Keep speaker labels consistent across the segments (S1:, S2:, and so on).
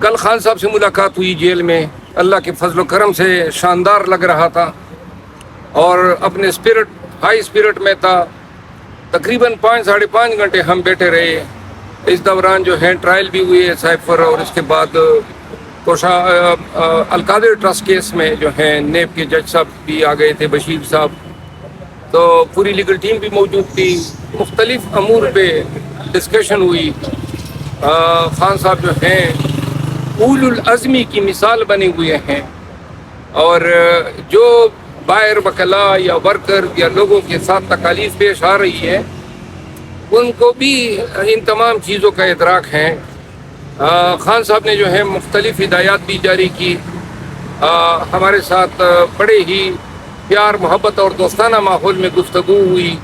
S1: کل خان صاحب سے ملاقات ہوئی جیل میں، اللہ کے فضل و کرم سے شاندار لگ رہا تھا اور اپنے ہائی اسپرٹ میں تھا. تقریباً 5-5.5 گھنٹے ہم بیٹھے رہے. اس دوران جو ہے ٹرائل بھی ہوئی ہے صاحب پر، اور اس کے بعد القادر ٹرسٹ کیس میں جو ہے نیب کے جج صاحب بھی آ گئے تھے، بشیر صاحب. تو پوری لیگل ٹیم بھی موجود تھی. مختلف امور پہ ڈسکشن ہوئی. خان صاحب جو ہیں اول العزمی کی مثال بنے ہوئے ہیں، اور جو باہر وکلاء یا ورکر یا لوگوں کے ساتھ تکالیف پیش آ رہی ہے ان کو بھی ان تمام چیزوں کا ادراک ہے. خان صاحب نے جو ہے مختلف ہدایات بھی جاری کی. ہمارے ساتھ بڑے ہی پیار محبت اور دوستانہ ماحول میں گفتگو ہوئی.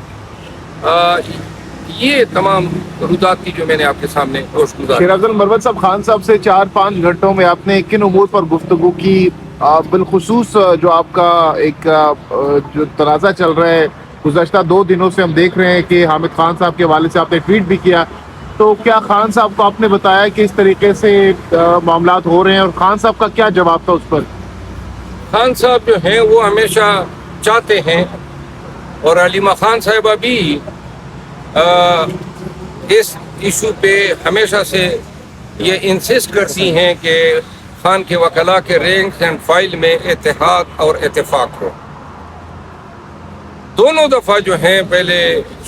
S1: یہ تمام رجحانات تھی جو میں نے آپ کے سامنے پیش گزاری.
S2: شیر افضل مروت صاحب، خان صاحب سے 4-5 گھنٹوں میں آپ نے کن امور پر گفتگو کی؟ بالخصوص جو آپ کا ایک جو تنازع چل رہا ہے گزشتہ 2 دنوں سے، ہم دیکھ رہے ہیں کہ حامد خان صاحب کے والد سے آپ نے ٹویٹ بھی کیا، تو کیا خان صاحب کو آپ نے بتایا کہ اس طریقے سے معاملات ہو رہے ہیں، اور خان صاحب کا کیا جواب تھا اس پر؟
S1: خان صاحب جو ہیں وہ ہمیشہ چاہتے ہیں، اور علیمہ خان صاحبہ بھی اس ایشو پہ ہمیشہ سے یہ انسسٹ کرتی ہیں کہ خان کے وکلاء کے رینک اینڈ فائل میں اتحاد اور اتفاق ہو. دونوں دفعہ جو ہیں، پہلے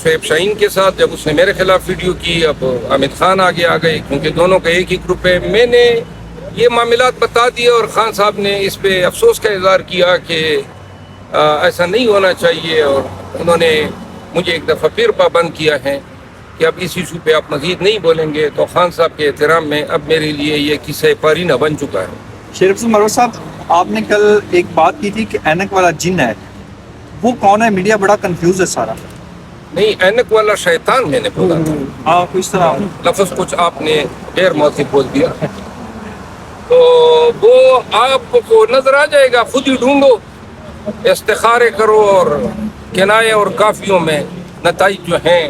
S1: شعیب شاہین کے ساتھ جب اس نے میرے خلاف ویڈیو کی، اب حامد خان آگے آ گئے کیونکہ دونوں کا ایک ہی گروپ ہے. میں نے یہ معاملات بتا دیے اور خان صاحب نے اس پہ افسوس کا اظہار کیا کہ ایسا نہیں ہونا چاہیے، اور انہوں نے مجھے ایک دفعہ پھر پابند کیا ہے کہ اب اس ایشو پہ آپ مزید نہیں بولیں گے. تو خان صاحب کے احترام میں اب میرے لیے یہ قصہ پارینہ بن چکا ہے.
S3: شیر افضل مروت صاحب، آپ نے کل ایک بات کی تھی کہ اینک والا جن ہے، وہ کون ہے؟ میڈیا بڑا کنفیوز ہے سارا.
S1: نہیں، اینک والا شیطان میں نے بولا تھا.
S3: اس طرح
S1: لفظ کچھ آپ نے غیر موثق بول دیا، تو وہ آپ کو نظر آ جائے گا، خود ہی ڈھونڈو، استخارے کرو اور کنائے اور کافیوں میں نتائج جو ہیں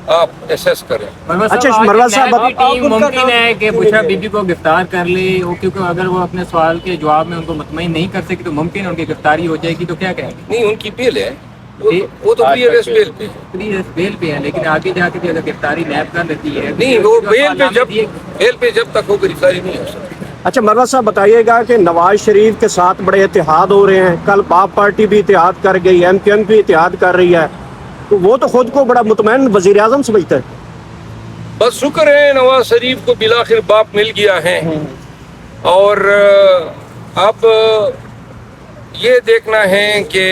S1: آپ ایسیس کریں.
S4: اچھا مروت صاحب، ٹیم ممکن ہے کہ بشرا بی بی کو گرفتار کر لے، کیونکہ اگر وہ اپنے سوال کے جواب میں ان کو مطمئن نہیں کر سکے تو ممکن ان کی گرفتاری ہو جائے گی، تو کیا کہیں گے؟
S1: نہیں، ان کی بیل ہے، وہ تو پری ارسٹ بیل پہ ہے.
S4: بیل پہ ہے، لیکن آگے جا کے بھی اگر گرفتاری نیب کر دیتی ہے
S1: نہیں، وہ بیل پہ جب تک وہ گرفتاری نہیں ہو سکتی.
S5: اچھا مروت صاحب، بتائیے گا کہ نواز شریف کے ساتھ بڑے اتحاد ہو رہے ہیں، کل باپ پارٹی بھی اتحاد کر گئی، ایم کیو ایم بھی اتحاد کر رہی ہے، تو وہ تو خود کو بڑا مطمئن وزیر اعظم سمجھتا ہے.
S1: بس شکر ہے نواز شریف کو بالآخر باپ مل گیا ہے، اور اب یہ دیکھنا ہے کہ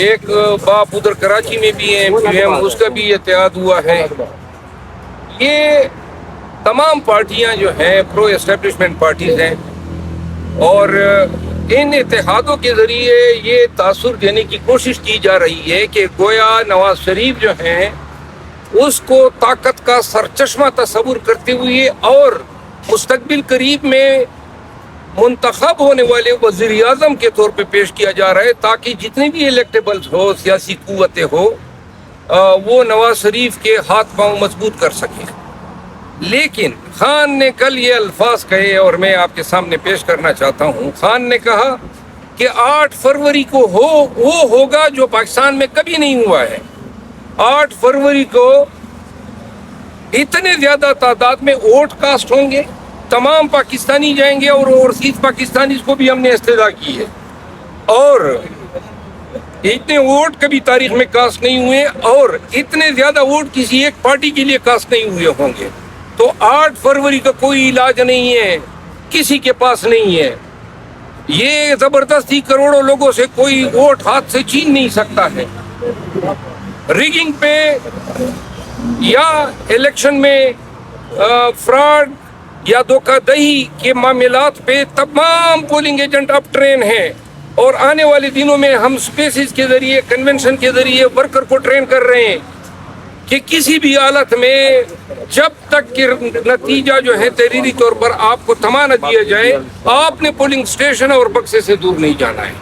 S1: ایک باپ ادھر کراچی میں بھی ہے، اس کا بھی اتحاد ہوا ہے. یہ تمام پارٹیاں جو ہیں پرو اسٹیبلشمنٹ پارٹیز ہیں، اور ان اتحادوں کے ذریعے یہ تاثر دینے کی کوشش کی جا رہی ہے کہ گویا نواز شریف جو ہیں اس کو طاقت کا سرچشمہ تصور کرتے ہوئے اور مستقبل قریب میں منتخب ہونے والے وزیر اعظم کے طور پہ پیش کیا جا رہا ہے، تاکہ جتنے بھی الیکٹیبلز ہو، سیاسی قوتیں ہو، وہ نواز شریف کے ہاتھ پاؤں مضبوط کر سکیں. لیکن خان نے کل یہ الفاظ کہے اور میں آپ کے سامنے پیش کرنا چاہتا ہوں. خان نے کہا کہ 8 فروری کو وہ ہوگا جو پاکستان میں کبھی نہیں ہوا ہے. 8 فروری کو اتنے زیادہ تعداد میں ووٹ کاسٹ ہوں گے، تمام پاکستانی جائیں گے، اور اوورسیز پاکستانیز کو بھی ہم نے استدعا کی ہے، اور اتنے ووٹ کبھی تاریخ میں کاسٹ نہیں ہوئے، اور اتنے زیادہ ووٹ کسی ایک پارٹی کے لیے کاسٹ نہیں ہوئے ہوں گے. تو 8 فروری کا کوئی علاج نہیں ہے، کسی کے پاس نہیں ہے. یہ زبردستی کروڑوں لوگوں سے کوئی ووٹ ہاتھ سے چھین نہیں سکتا ہے. ریگنگ پہ یا الیکشن میں فراڈ یا دھوکہ دہی کے معاملات پہ تمام پولنگ ایجنٹ اب ٹرین ہیں، اور آنے والے دنوں میں ہم اسپیسز کے ذریعے، کنونشن کے ذریعے ورکر کو ٹرین کر رہے ہیں کہ کسی بھی حالت میں جب تک کہ نتیجہ جو ہے تحریری طور پر آپ کو تھما نہ دیا جائے، آپ نے پولنگ اسٹیشن اور بکسے سے دور نہیں جانا ہے.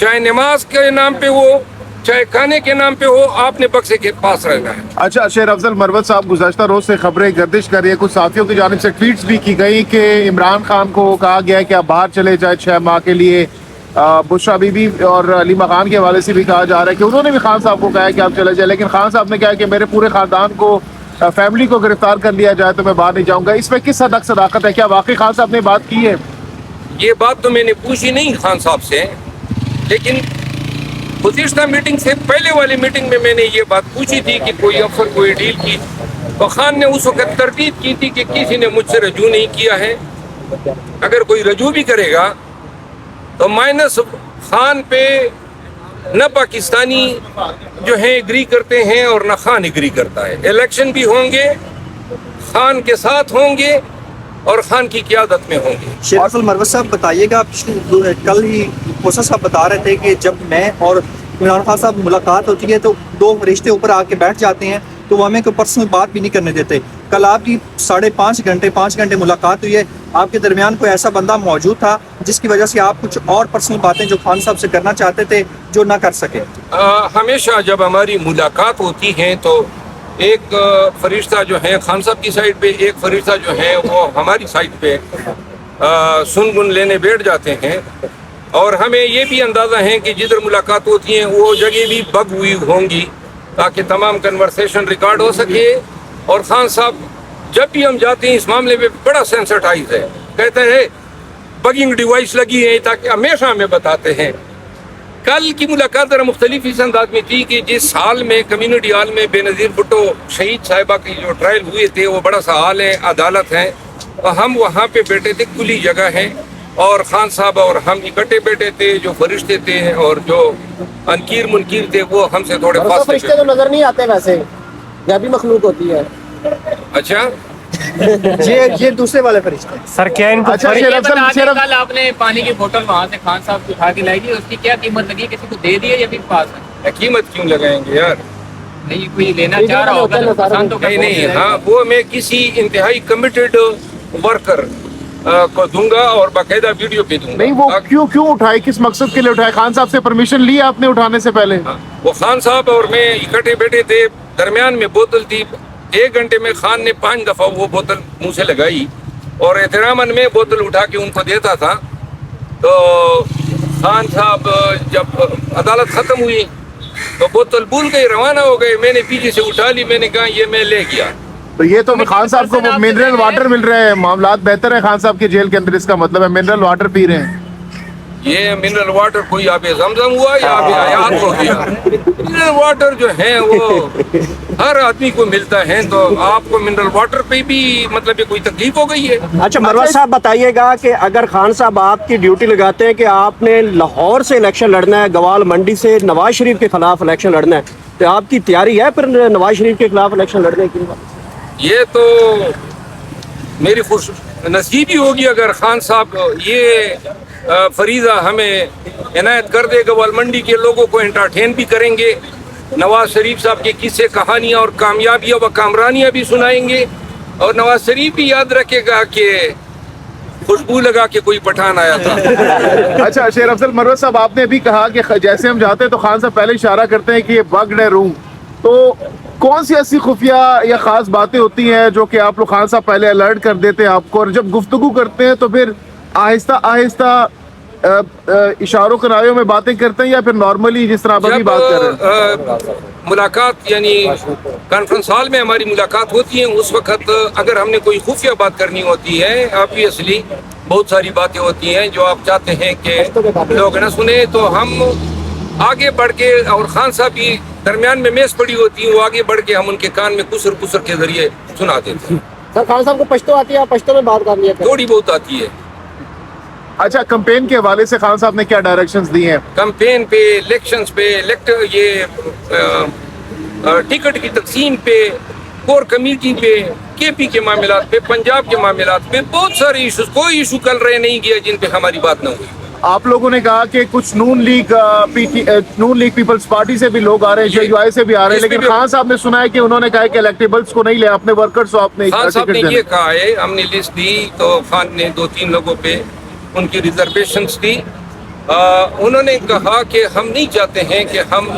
S1: چاہے نماز کے نام پہ وہ चाहे खाने के नाम पे हो, आपने बक्से के पास रहना है।
S2: अच्छा, शेर अफजल मरवत साहब, गुज़श्ता रोज से खबरें गर्दिश कर रही है, कुछ साथियों की जानिब से ट्वीट्स भी की गई कि इमरान खान को कहा गया है कि आप बाहर चले जाए 6 माह के लिए। बुशरा बीबी और अलीमा खान के हवाले से भी कहा जा रहा है कि उन्होंने भी खान साहब को कहा है कि आप चले जाए, लेकिन खान साहब ने कहा कि मेरे पूरे खानदान को, फैमिली को गिरफ्तार कर लिया जाए तो मैं बाहर नहीं जाऊंगा। इसमें किस हद तक सदाकत है? क्या वाकई खान साहब ने बात की है?
S1: ये बात तो मैंने पूछी नहीं खान साहब से, लेकिन गुज़िश्ता मीटिंग से पहले वाली मीटिंग में मैंने ये बात पूछी थी कि कोई ऑफर, कोई डील की, तो खान ने उस वक्त तरदीद की थी कि किसी ने मुझसे रजू नहीं किया है। अगर कोई रजू भी करेगा तो माइनस खान पे न पाकिस्तानी जो है एग्री करते हैं और न खान एग्री करता है। इलेक्शन भी होंगे, खान के साथ होंगे और खान की क़यादत में होंगे।
S3: शेर अफजल मरवत साहब बताइएगा, कल ही मोसा साहब बता रहे थे कि जब मैं और इमरान खान साहब मुलाकात होती है तो 2 फरिश्ते ऊपर आके बैठ जाते हैं, तो वो हमें कोई पर्सनल बात भी नहीं करने देते। कल आपकी 5.5 घंटे मुलाकात हुई है, आपके दरमियान कोई ऐसा बंदा मौजूद था जिसकी वजह से आप कुछ और पर्सनल बातें जो खान साहब से करना चाहते थे जो ना कर सके?
S1: हमेशा जब हमारी मुलाकात होती है तो एक फरिश्ता जो है खान साहब की साइड पे, एक फरिश्ता जो है वो हमारी साइड पे सुन गुन लेने बैठ जाते हैं, और हमें ये भी अंदाज़ा है कि जिधर मुलाकात होती है वो जगह भी बग हुई होंगी ताकि तमाम कन्वर्सेशन रिकॉर्ड हो सके। और खान साहब जब भी हम जाते हैं इस मामले में बड़ा सेंसिटाइज है, कहते हैं बगिंग डिवाइस लगी है, ताकि हमेशा हमें बताते हैं। कल की मुलाकात ज़रा मुख्तलिफ इस अंदाज में थी कि जिस हाल में कम्युनिटी हॉल में बेनज़ीर भुट्टो शहीद साहिबा की जो ट्रायल हुए थे वो बड़ा सा हाल है, अदालत है, और हम वहाँ पे बैठे थे, खुली जगह है, और खान साहब और हम इकट्ठे बैठे थे। जो फरिश्ते थे और जो अनकीर मुनकीर थे वो हमसे थोड़े फासले
S6: फरिश्ते तो नजर नहीं आते वैसे, या भी मखलूक होती है।
S1: अच्छा,
S3: ये दूसरे वाले फरिश्ते।
S6: सर क्या इनको
S2: अच्छा,
S4: और
S2: शेर
S4: ये
S2: अफजल,
S4: बता
S2: शेर
S4: दें,
S2: अफजल,
S4: कल आपने पानी की बोतल वहाँ से खान साहब को उठा के लाई थी, उसकी क्या कीमत लगी? किसी को दे दिए या फिर पास है?
S1: कीमत क्यों लगाएंगे यार?
S4: नहीं, कोई लेना चाह रहा होगा तो पसंद तो
S1: नहीं नहीं, हाँ वो मैं किसी इंतहाई कमिटेड वर्कर को दूंगा और बाकायदा वीडियो पे दूंगा।
S2: नहीं, वो क्यों उठाए, किस मकसद के लिए उठाए? खान साहब से परमिशन ली आपने उठाने से पहले?
S1: हाँ, वो खान साहब और मैं इकट्ठे बैठे थे, दरमियान में बोतल थी। 1 घंटे में खान ने 5 दफ़ा वो बोतल मुंह से लगाई और एहतरामन में बोतल उठा के उनको देता था। तो खान साहब जब अदालत ख़त्म हुई तो बोतल भूल गए, रवाना हो गए। मैंने पीछे से उठा ली, मैंने कहा ये मैं ले गया।
S2: तो ये तो खान साहब को मिनरल वाटर मिल रहे हैं, मामलात बेहतर है खान साहब के जेल के अंदर, इसका मतलब है मिनरल वाटर पी रहे हैं।
S1: ये मिनरल वाटर कोई आबे ज़मज़म हुआ या आबे हयात हो गया? मिनरल वाटर जो है वो हर आदमी को मिलता है, तो आपको मिनरल वाटर पे भी मतलब ये कोई तकलीफ हो गई है?
S5: अच्छा, मरवत साहब बताइएगा कि अगर खान साहब आपकी ड्यूटी लगाते हैं कि आपने लाहौर से इलेक्शन लड़ना है, गवाल मंडी से नवाज शरीफ के खिलाफ इलेक्शन लड़ना है, तो आपकी तैयारी है फिर नवाज शरीफ के खिलाफ इलेक्शन लड़ने की?
S1: ये तो मेरी खुश नसीबी होगी अगर खान साहब ये फरीजा हमें इनायत कर दे। गवाल मंडी के लोगों को एंटरटेन भी करेंगे, नवाज शरीफ साहब के किस्से, कहानियाँ और कामयाबियाँ व कामरानियाँ भी सुनाएंगे, और नवाज शरीफ भी याद रखेगा कि खुशबू लगा के कोई पठान आया था।
S2: अच्छा, शेर अफजल मरवत साहब, आपने भी कहा कि जैसे हम जाते हैं तो खान साहब पहले इशारा करते हैं कि ये बग्ड है रूम, तो कौन सी ऐसी खुफिया या खास बातें होती हैं जो कि आप लोग खान साहब पहले अलर्ट कर देते हैं आपको, और जब गुफ्तगू करते हैं तो फिर आहिस्ता आहिस्ता इशारों करायों में बातें करते हैं, या फिर नॉर्मली जिस तरह आप अभी बात कर रहे हैं?
S1: मुलाकात यानी कॉन्फ्रेंस हॉल में हमारी मुलाकात होती है, उस वक्त अगर हमने कोई खुफिया बात करनी होती है, ऑब्वियसली बहुत सारी बातें होती हैं जो आप चाहते हैं कि लोग न सुने, तो हम आगे बढ़ के, और खान साहब भी दरमियान में मेज पड़ी होती है, वो आगे बढ़ के हम उनके कान में कुसर कुसर के जरिए सुना देते हैं।
S6: सर खान साहब को पश्तो आती है, आप पश्तो में बात कर लिया करें।
S1: थोड़ी बहुत आती है।
S2: अच्छा, कैंपेन के हवाले से खान साहब ने क्या डायरेक्शंस दी हैं?
S1: कैंपेन पे, इलेक्शंस पे, ये टिकट की तकसीम पे, कोर कमेटी पे, केपी के मामलात पे, पंजाब के मामलात पे, बहुत सारे इशूज, कोई इशू कल रह नहीं गया जिन पे हमारी बात न हुई।
S2: आप लोगों ने कहा कि कुछ नून लीग पीपल्स पार्टी से भी लोग आ रहे हैं, JUI से भी आ रहे हैं, लेकिन खान साहब ने सुना है कि उन्होंने कहा कि इलेक्टेबल्स को नहीं ले, अपने वर्कर्स को आपने
S1: खान साहब ने
S2: टिकट
S1: ये कहा है, हमने लिस्ट दी तो खान ने 2-3 लोगों पे उनकी रिजर्वेशंस दी, उन्होंने कहा कि हम नहीं चाहते हैं कि हम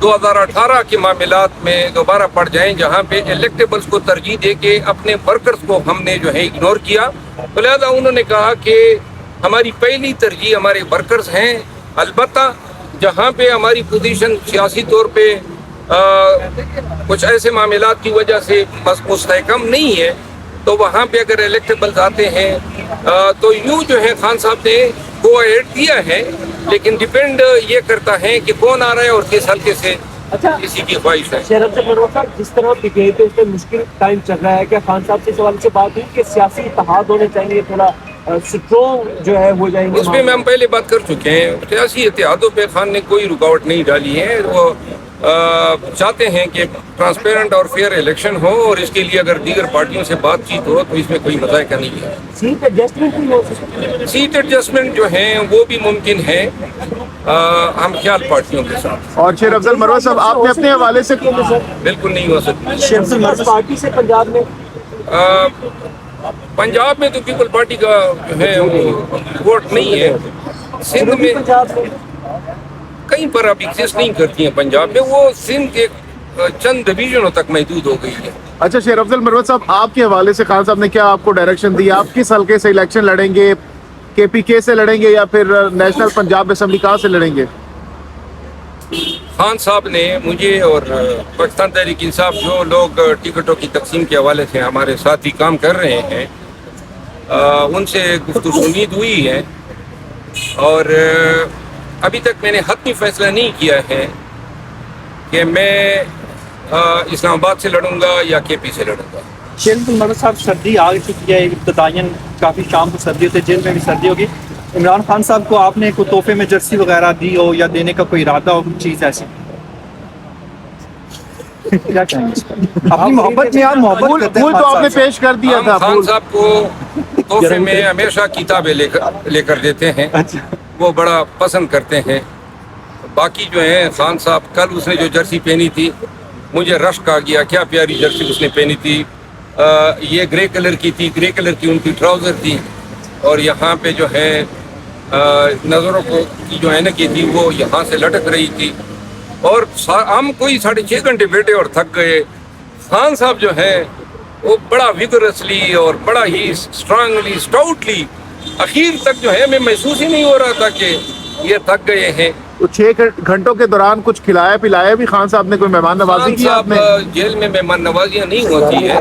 S1: 2018 के मामलात में दोबारा पड़ जाएं जहां पे इलेक्टेबल्स को तरजीह दे के अपने वर्कर्स को हमने जो है इग्नोर किया। तो लिहाजा उन्होंने कहा कि हमारी पहली तरजीह हमारे वर्कर्स हैं, अलबत्ता जहां पे हमारी पोजीशन सियासी तौर पे कुछ ऐसे मामलात की वजह से मुस्तहकम नहीं है तो वहाँ पे अगर इलेक्टेबल्स आते हैं तो यूँ जो है खान साहब ने को एड दिया है, लेकिन डिपेंड ये करता है कि कौन आ रहा है और किस हल्के से किसी की ख्वाहिश है।
S7: शेर अफजल मरवा साहब, जिस तरह पीटीआई पे इस मुश्किल टाइम चल रहा है, क्या खान साहब से इस सवाल से बात हुई कि सियासी इत्तेहाद होने चाहिए, थोड़ा स्ट्रॉन्ग जो है हो जाएंगे?
S1: उसमें हम पहले बात कर चुके हैं, सियासी इत्तेहादों पे खान ने कोई रुकावट नहीं डाली है। वो चाहते हैं कि ट्रांसपेरेंट और फेयर इलेक्शन हो और इसके लिए अगर दीगर पार्टियों से बातचीत हो तो इसमें कोई मज़ाक़ नहीं है।
S7: सीट एडजस्टमेंट भी हो सकती है?
S1: सीट एडजस्टमेंट जो है वो भी मुमकिन है हम ख्याल पार्टियों के साथ।
S2: और शेर अफजल मरवा साहब, आपने अपने हवाले से
S1: बिल्कुल नहीं हो सकती।
S7: शेर अफजल मरवा पार्टी से पंजाब में
S1: पंजाब में तो पीपल पार्टी का जो है वो वोट नहीं है। सिंध में
S7: पंजाब में
S1: कहीं पर अब एग्जिस्ट नहीं करती हैं। पंजाब में वो सिंध के चंद डिवीजनों तक महदूद हो गई है।
S2: अच्छा शेर अफजल मरवा साहब, आपके हवाले से खान साहब ने क्या आपको डायरेक्शन दी? आप किस हल्के से इलेक्शन लड़ेंगे? केपीके से लड़ेंगे या फिर नेशनल पंजाब असेंबली कहाँ से लड़ेंगे?
S1: खान साहब ने मुझे और पाकिस्तान तहरीक इंसाफ जो लोग टिकटों की तकसीम के हवाले से हमारे साथ ही काम कर रहे हैं उनसे गुफ्तगू उम्मीद हुई है और अभी तक मैंने हतमी फैसला नहीं किया है कि मैं इस्लामाबाद से लड़ूंगा या केपी से लड़ूंगा।
S3: शेर अफजल मरवा साहब, सर्दी आ चुकी है, इब्तदायन काफ़ी शाम को सर्दी होती है, जेल में भी सर्दी होगी। इमरान खान साहब को आपने कोई तोहफे में जर्सी वगैरह दी हो या देने का कोई इरादा हो, कुछ चीज़ ऐसी? क्या कहेंगे इस पर? अपनी मोहब्बत में आप मोहब्बत करते हैं
S2: फूल तो आपने पेश कर दिया
S1: हम
S2: था।
S1: खान
S2: फूल
S1: साहब को तोहफे में हमेशा किताबें लेकर देते हैं, वो बड़ा पसंद करते हैं। बाकी जो है खान साहब, कल उसने जो जर्सी पहनी थी मुझे रश्क आ गया, क्या प्यारी जर्सी उसने पहनी थी। ये ग्रे कलर की थी, ग्रे कलर की उनकी ट्राउज़र थी और यहाँ पे जो है नज़रों को की जो ऐनक थी वो यहाँ से लटक रही थी और हम कोई 6.5 घंटे बैठे और थक गए। खान साहब जो है वो बड़ा विगरसली और बड़ा ही स्ट्रांगली स्टाउटली आखिर तक जो है मैं महसूस ही नहीं हो रहा था कि ये थक गए हैं।
S2: तो 6 घंटों के दौरान कुछ खिलाया पिलाया भी खान साहब ने? कोई मेहमान नवाजी
S1: खान
S2: की
S1: साहब
S2: आपने?
S1: जेल में मेहमान नवाजियाँ नहीं होती है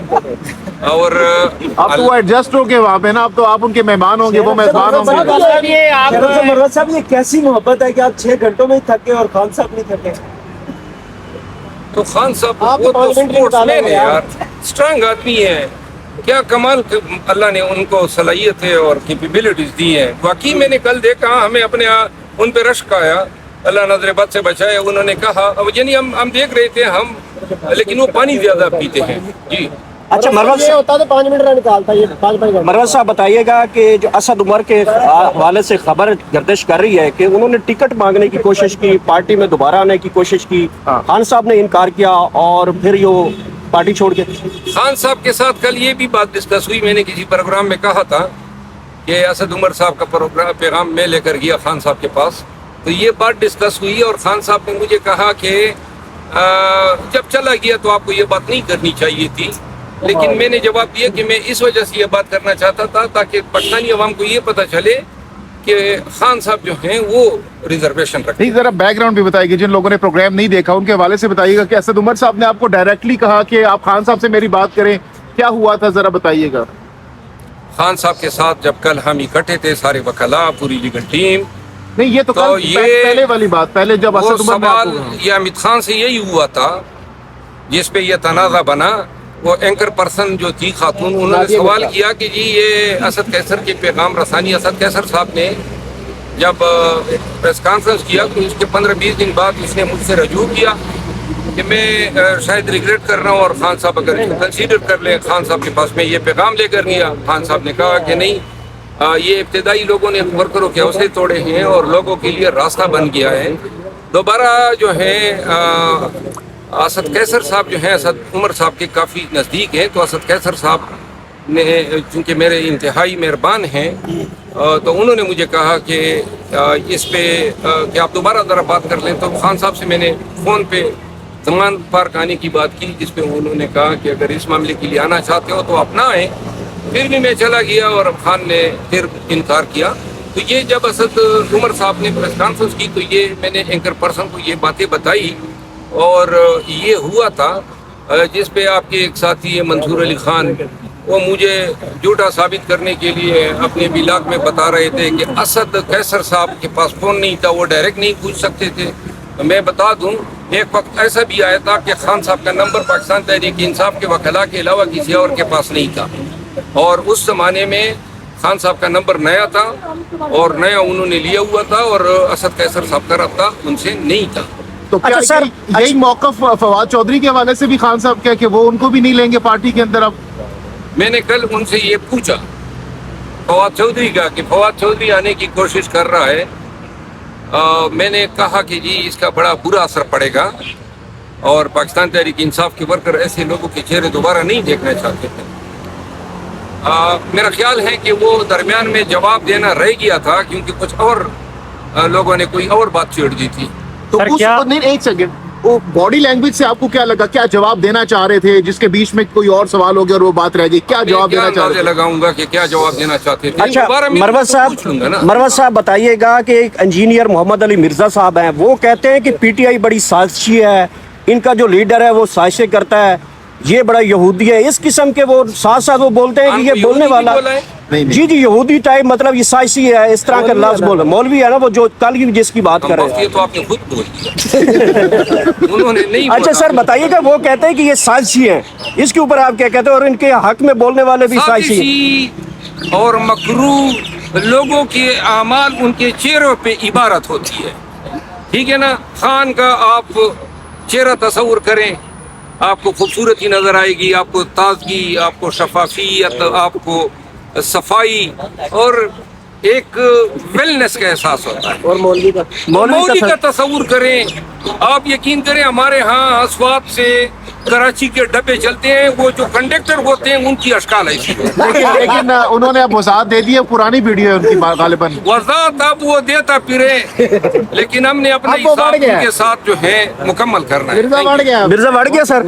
S1: और
S2: अब तो वो एडजस्ट हो गए वहाँ पे ना, अब तो आप उनके मेहमान होंगे, वो मेजबान होंगे।
S7: शेर अफजल मरवा साहब, ये कैसी मोहब्बत है कि आप 6 घंटों में ही थक गए और खान साहब नहीं थके?
S1: तो खान साहब
S7: आप
S1: वो तो
S7: 5 मिनट
S1: स्पोर्ट्समैन है
S7: यार।
S1: यार, स्ट्रांग आदमी है, क्या कमाल अल्लाह ने उनको सलाहियतें और कैपेबिलिटीज दी हैं। वाकई मैंने कल देखा, हमें अपने उन पे रश्क आया, अल्लाह नजर बद से बचाए। उन्होंने कहा, यानी हम देख रहे थे हम, लेकिन वो पानी ज्यादा पीते हैं जी।
S5: अच्छा मरवा
S7: ये होता तो 5 मिनट निकालता, ये 5
S5: मरवा साहब बताइएगा कि जो असद उमर के हवाले से खबर गर्दिश कर रही है कि उन्होंने टिकट मांगने की कोशिश की, पार्टी में दोबारा आने की कोशिश की, खान साहब ने इनकार किया और फिर यो पार्टी छोड़ के।
S1: खान साहब के साथ कल ये भी बात डिस्कस हुई, मैंने किसी प्रोग्राम में कहा था कि असद उमर साहब का प्रोग्राम पैगाम मैं लेकर गया खान साहब के पास, तो ये बात डिस्कस हुई और खान साहब ने मुझे कहा कि जब चला गया तो आपको ये बात नहीं करनी चाहिए थी, लेकिन मैंने जवाब दिया कि मैं इस वजह से ये बात करना चाहता था ताकि पाकिस्तानी अवाम को ये पता चले कि खान साहब जो हैं वो रिजर्वेशन रखते हैं।
S2: जरा बैकग्राउंड भी बताइए, जिन लोगों ने प्रोग्राम नहीं देखा उनके हवाले से बताइएगा कि असद उमर साहब ने आपको डायरेक्टली कहा कि आप खान साहब से मेरी बात करें, क्या हुआ था जरा बताइएगा।
S1: खान साहब के साथ जब कल हम इकट्ठे थे सारे वकला, पूरी लीगल टीम,
S2: नहीं ये तो कल पहले वाली बात, पहले जब
S1: वो
S2: असद उमर ने
S1: सवाल
S2: आपको-
S1: ये अमित खान से यही हुआ था जिस पे ये तनाज़ा बना। वो एंकर पर्सन जो थी खातून, उन्होंने सवाल किया कि जी ये असद कैसर के पैगाम रसानी असद कैसर साहब ने जब प्रेस कॉन्फ्रेंस किया तो उसके 15-20 दिन बाद उसने मुझसे रजू किया कि मैं शायद रिग्रेट कर रहा हूँ और खान साहब अगर कंसीडर कर लें। खान साहब के पास मैं ये पैगाम लेकर गया, खान साहब ने कहा कि नहीं, ये इब्तदाई लोगों ने वर्करों के हौसले तोड़े हैं और लोगों के लिए रास्ता बन गया है। दोबारा जो है असद कैसर साहब जो हैं असद उमर साहब के काफ़ी नज़दीक हैं, तो असद कैसर साहब ने चूँकि मेरे इंतहाई मेहरबान हैं तो उन्होंने मुझे कहा कि इस पे कि आप दोबारा ज़रा बात कर लें। तो खान साहब से मैंने फ़ोन पे जमान पार्क आने की बात की, जिस पे उन्होंने कहा कि अगर इस मामले के लिए आना चाहते हो तो आप ना आएँ। फिर भी मैं चला गया और अब खान ने फिर इनकार किया। तो ये जब असद उमर साहब ने प्रेस कॉन्फ्रेंस की तो ये मैंने एंकर पर्सन को ये बातें बताई, और ये हुआ था जिस पे आपके एक साथी है मंसूर अली खान, वो मुझे झूठा साबित करने के लिए अपने ब्लॉग में बता रहे थे कि असद कैसर साहब के पास फ़ोन नहीं था, वो डायरेक्ट नहीं पूछ सकते थे। तो मैं बता दूं, एक वक्त ऐसा भी आया था कि खान साहब का नंबर पाकिस्तान तहरीक इंसाफ के वकला के अलावा किसी और के पास नहीं था, और उस ज़माने में खान साहब का नंबर नया था और नया उन्होंने लिया हुआ था, और असद कैसर साहब का रब्ता उनसे नहीं था।
S2: तो क्या
S5: अच्छा सर,
S2: यही मौकफ फवाद चौधरी के हवाले से भी खान साहब क्या कि वो उनको भी नहीं लेंगे पार्टी के अंदर? अब
S1: मैंने कल उनसे ये पूछा फवाद चौधरी का कि फवाद चौधरी आने की कोशिश कर रहा है। मैंने कहा कि जी इसका बड़ा बुरा असर पड़ेगा, और पाकिस्तान तहरीक इंसाफ के वर्कर ऐसे लोगों के चेहरे दोबारा नहीं देखना चाहते थे। मेरा ख्याल है कि वो दरमियान में जवाब देना रह गया था, क्योंकि कुछ और लोगों ने कोई और बात छेड़ दी थी।
S2: तो नहीं, एक सेकंड, वो बॉडी लैंग्वेज से आपको क्या लगा? क्या जवाब देना चाह रहे थे जिसके बीच में कोई और सवाल हो गया और वो बात रह गई? क्या जवाब देना चाह रहे थे?
S1: लगाऊंगा कि क्या जवाब देना चाहते थे।
S5: अच्छा,
S1: मरवत
S5: मरवत साहब बताइएगा कि एक इंजीनियर मोहम्मद अली मिर्जा साहब हैं, वो कहते हैं कि पीटीआई बड़ी साजिशी है, इनका जो लीडर है वो साजिशें करता है, ये बड़ा यहूदी है। इस किस्म के वो साथ साथ वो बोलते हैं कि ये बोलने वाला जी यहूदी टाइप, मतलब ये साइसी है, इस तरह के लफ्ज बोल। मौलवी है ना वो, जो कल की जिसकी बात कर रहे हैं,
S1: तो आपने खुद बोल दिया। उन्होंने नहीं।
S5: अच्छा सर बताइएगा, वो कहते हैं कि ये साजिशी है, इसके ऊपर आप क्या कहते हैं? और इनके हक में बोलने वाले भी साजिशी
S1: और मकरू लोगों के आमाल उनके चेहरों पे इबारत होती है, ठीक है ना। खान का आप चेहरा तस्वुर करें, आपको खूबसूरती नजर आएगी, आपको ताजगी, आपको शफाफियत, आपको सफाई और एक वेलनेस का एहसास होता है।
S6: और
S1: मौलवी का तस्वुर करें, आप यकीन करें हमारे यहाँ अस्वाब से कराची के डब्बे चलते हैं, वो जो कंडक्टर होते हैं उनकी अशकाल ऐसी है।
S2: लेकिन उन्होंने अब वजाहत दे दी है, पुरानी वीडियो है उनकी गालिबन।
S1: वजाहत अब वो देता फिरे, लेकिन हमने अपने हिसाब के साथ जो है मुकम्मल करना है।
S2: मिर्जा बढ़ गया
S5: सर।